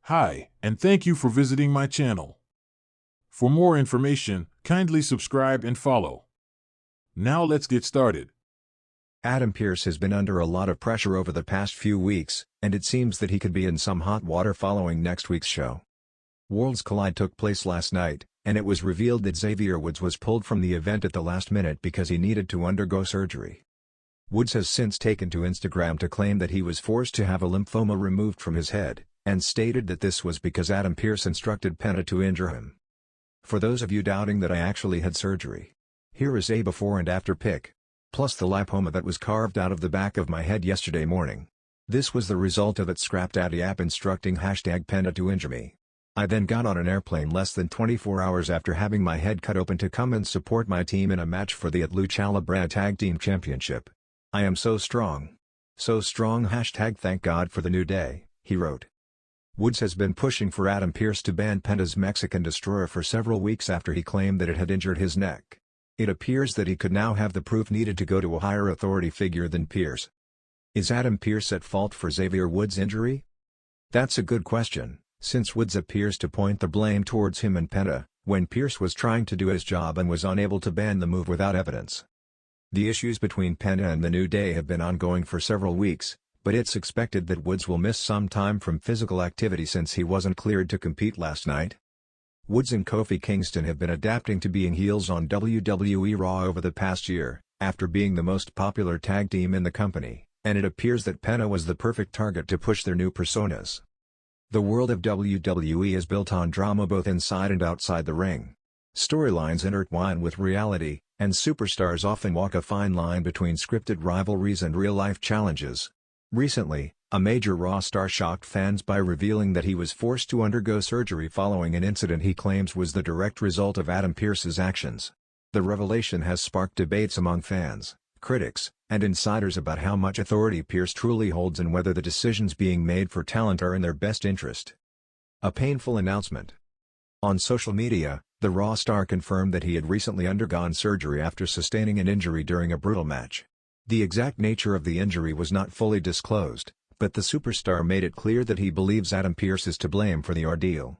Hi, and thank you for visiting my channel. For more information, kindly subscribe and follow. Now let's get started. Adam Pearce has been under a lot of pressure over the past few weeks, and it seems that he could be in some hot water following next week's show. Worlds Collide took place last night, and it was revealed that Xavier Woods was pulled from the event at the last minute because he needed to undergo surgery. Woods has since taken to Instagram to claim that he was forced to have a lymphoma removed from his head, and stated that this was because Adam Pearce instructed Penta to injure him. For those of you doubting that I actually had surgery, here is a before and after pic. Plus the lipoma that was carved out of the back of my head yesterday morning. This was the result of its Scrap Daddy app instructing #Penta to injure me. I then got on an airplane less than 24 hours after having my head cut open to come and support my team in a match for the At Lucha Libre Tag Team Championship. I am so strong. So strong #thank God for the new day, he wrote. Woods has been pushing for Adam Pearce to ban Penta's Mexican Destroyer for several weeks after he claimed that it had injured his neck. It appears that he could now have the proof needed to go to a higher authority figure than Pearce. Is Adam Pearce at fault for Xavier Woods' injury? That's a good question, since Woods appears to point the blame towards him and Penta, when Pearce was trying to do his job and was unable to ban the move without evidence. The issues between Penta and the New Day have been ongoing for several weeks, but it's expected that Woods will miss some time from physical activity since he wasn't cleared to compete last night. Woods and Kofi Kingston have been adapting to being heels on WWE Raw over the past year, after being the most popular tag team in the company, and it appears that Penta was the perfect target to push their new personas. The world of WWE is built on drama both inside and outside the ring. Storylines intertwine with reality, and superstars often walk a fine line between scripted rivalries and real-life challenges. Recently, a major Raw star shocked fans by revealing that he was forced to undergo surgery following an incident he claims was the direct result of Adam Pearce's actions. The revelation has sparked debates among fans, critics, and insiders about how much authority Pearce truly holds and whether the decisions being made for talent are in their best interest. A painful announcement. On social media, the Raw star confirmed that he had recently undergone surgery after sustaining an injury during a brutal match. The exact nature of the injury was not fully disclosed, but the superstar made it clear that he believes Adam Pearce is to blame for the ordeal.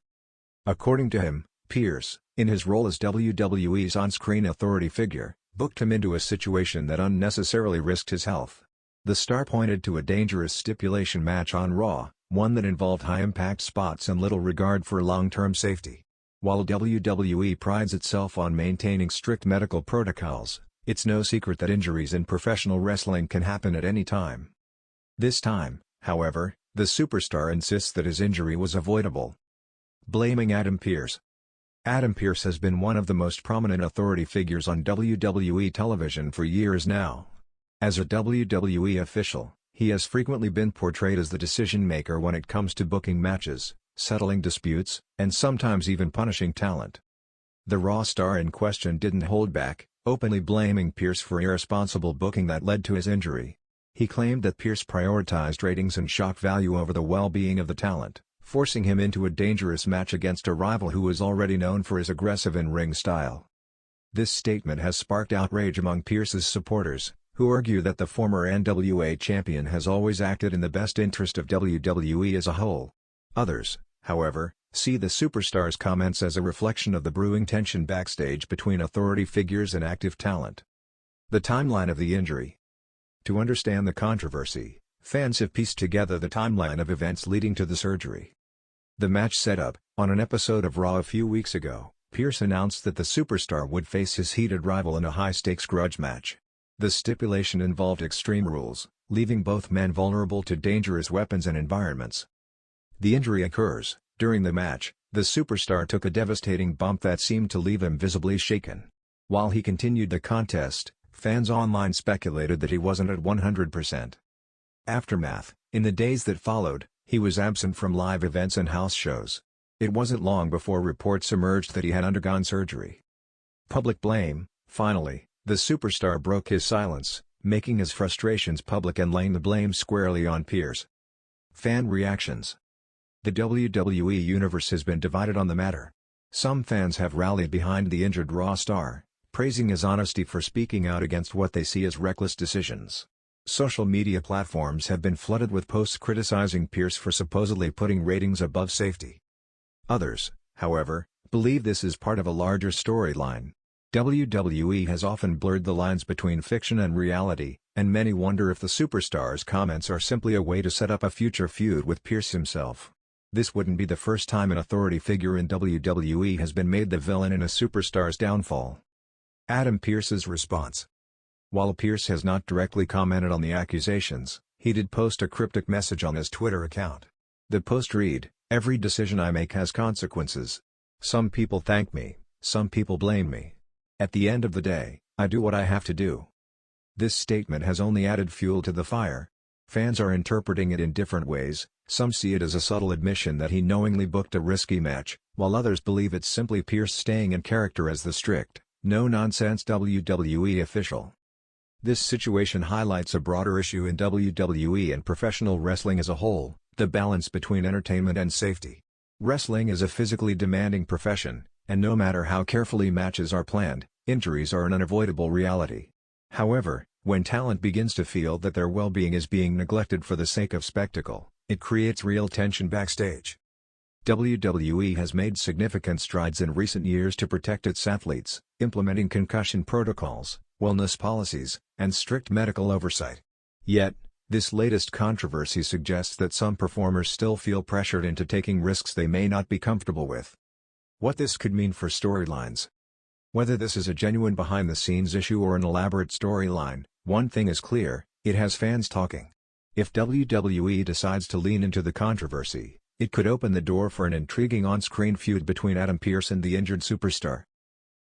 According to him, Pearce, in his role as WWE's on-screen authority figure, booked him into a situation that unnecessarily risked his health. The star pointed to a dangerous stipulation match on Raw, one that involved high-impact spots and little regard for long-term safety. While WWE prides itself on maintaining strict medical protocols, it's no secret that injuries in professional wrestling can happen at any time. This time, however, the superstar insists that his injury was avoidable. Blaming Adam Pearce. Adam Pearce has been one of the most prominent authority figures on WWE television for years now. As a WWE official, he has frequently been portrayed as the decision-maker when it comes to booking matches, settling disputes, and sometimes even punishing talent. The Raw star in question didn't hold back, openly blaming Pearce for irresponsible booking that led to his injury. He claimed that Pearce prioritized ratings and shock value over the well-being of the talent, forcing him into a dangerous match against a rival who was already known for his aggressive in-ring style. This statement has sparked outrage among Pearce's supporters, who argue that the former NWA champion has always acted in the best interest of WWE as a whole. Others, however, see the superstar's comments as a reflection of the brewing tension backstage between authority figures and active talent. The timeline of the injury. To understand the controversy, fans have pieced together the timeline of events leading to the surgery. The match setup. On an episode of Raw a few weeks ago, Pearce announced that the superstar would face his heated rival in a high-stakes grudge match. The stipulation involved extreme rules, leaving both men vulnerable to dangerous weapons and environments. The injury occurs. During the match, the superstar took a devastating bump that seemed to leave him visibly shaken. While he continued the contest, fans online speculated that he wasn't at 100%. Aftermath. In the days that followed, he was absent from live events and house shows. It wasn't long before reports emerged that he had undergone surgery. Public blame. Finally, the superstar broke his silence, making his frustrations public and laying the blame squarely on Pearce. Fan reactions. The WWE universe has been divided on the matter. Some fans have rallied behind the injured Raw star, praising his honesty for speaking out against what they see as reckless decisions. Social media platforms have been flooded with posts criticizing Pearce for supposedly putting ratings above safety. Others, however, believe this is part of a larger storyline. WWE has often blurred the lines between fiction and reality, and many wonder if the superstar's comments are simply a way to set up a future feud with Pearce himself. This wouldn't be the first time an authority figure in WWE has been made the villain in a superstar's downfall. Adam Pearce's response. While Pearce has not directly commented on the accusations, he did post a cryptic message on his Twitter account. The post read, "Every decision I make has consequences. Some people thank me, some people blame me. At the end of the day, I do what I have to do." This statement has only added fuel to the fire. Fans are interpreting it in different ways. Some see it as a subtle admission that he knowingly booked a risky match, while others believe it's simply Pearce staying in character as the strict, no-nonsense WWE official. This situation highlights a broader issue in WWE and professional wrestling as a whole, the balance between entertainment and safety. Wrestling is a physically demanding profession, and no matter how carefully matches are planned, injuries are an unavoidable reality. However, when talent begins to feel that their well-being is being neglected for the sake of spectacle, it creates real tension backstage. WWE has made significant strides in recent years to protect its athletes, implementing concussion protocols, wellness policies, and strict medical oversight. Yet, this latest controversy suggests that some performers still feel pressured into taking risks they may not be comfortable with. What this could mean for storylines. Whether this is a genuine behind-the-scenes issue or an elaborate storyline, one thing is clear: it has fans talking. If WWE decides to lean into the controversy, it could open the door for an intriguing on-screen feud between Adam Pearce and the injured superstar.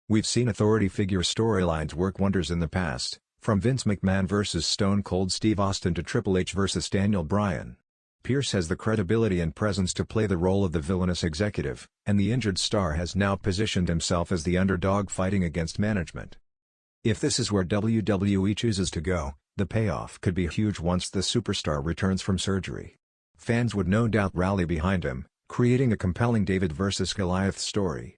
We've seen authority figure storylines work wonders in the past, from Vince McMahon vs. Stone Cold Steve Austin to Triple H vs. Daniel Bryan. Pearce has the credibility and presence to play the role of the villainous executive, and the injured star has now positioned himself as the underdog fighting against management. If this is where WWE chooses to go, the payoff could be huge once the superstar returns from surgery. Fans would no doubt rally behind him, creating a compelling David vs. Goliath story.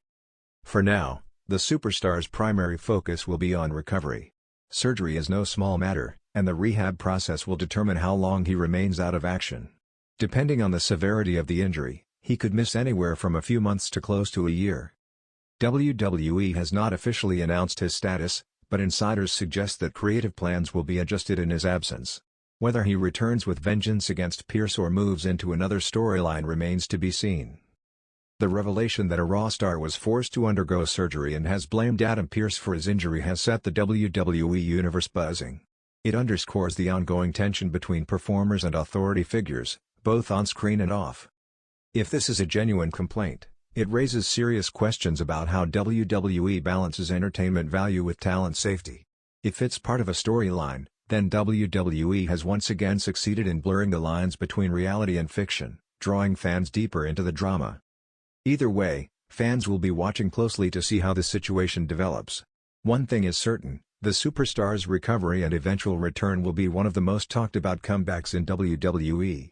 For now, the superstar's primary focus will be on recovery. Surgery is no small matter, and the rehab process will determine how long he remains out of action. Depending on the severity of the injury, he could miss anywhere from a few months to close to a year. WWE has not officially announced his status, but insiders suggest that creative plans will be adjusted in his absence. Whether he returns with vengeance against Pearce or moves into another storyline remains to be seen. The revelation that a Raw star was forced to undergo surgery and has blamed Adam Pearce for his injury has set the WWE universe buzzing. It underscores the ongoing tension between performers and authority figures, both on-screen and off. If this is a genuine complaint, it raises serious questions about how WWE balances entertainment value with talent safety. If it's part of a storyline, then WWE has once again succeeded in blurring the lines between reality and fiction, drawing fans deeper into the drama. Either way, fans will be watching closely to see how the situation develops. One thing is certain: the superstar's recovery and eventual return will be one of the most talked about comebacks in WWE.